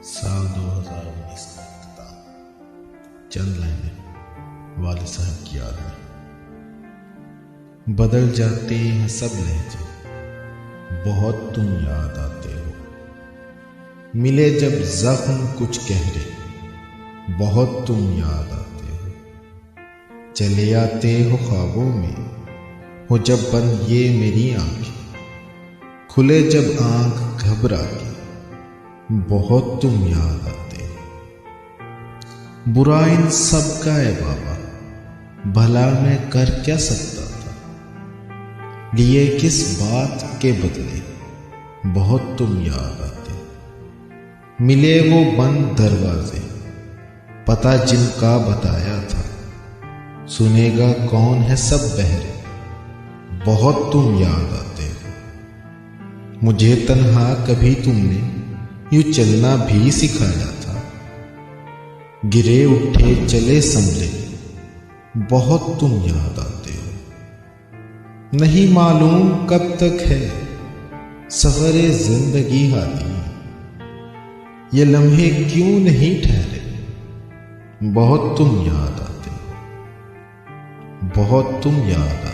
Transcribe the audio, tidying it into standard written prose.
साल 2019 का इख्तिताम चंद लाइनें वालिद साहब की याद में। बदल जाते हैं सब लहजे, बहुत तुम याद आते हो। मिले जब जख्म कुछ गहरे, बहुत तुम याद आते हो। चले आते हो ख्वाबों में, हो जब बंद ये मेरी आंखें। खुले जब आंख घबरा के, बहुत तुम याद आते हो। बुरा इन सब का है बाबा, भला मैं कर क्या सकता था। लिए किस बात के बदले, बहुत तुम याद आते हो। मिले वो बंद दरवाजे, पता जिनका बताया था। सुनेगा कौन है सब बहरे, बहुत तुम याद आते हो। मुझे तन्हा कभी तुमने यूं चलना भी सिखाया था। गिरे उठे चले संभले, बहुत तुम याद आते हो। नहीं मालूम कब तक है सफरे जिंदगी हादी, ये लम्हे क्यों नहीं ठहरे, बहुत तुम याद आते हो। बहुत तुम याद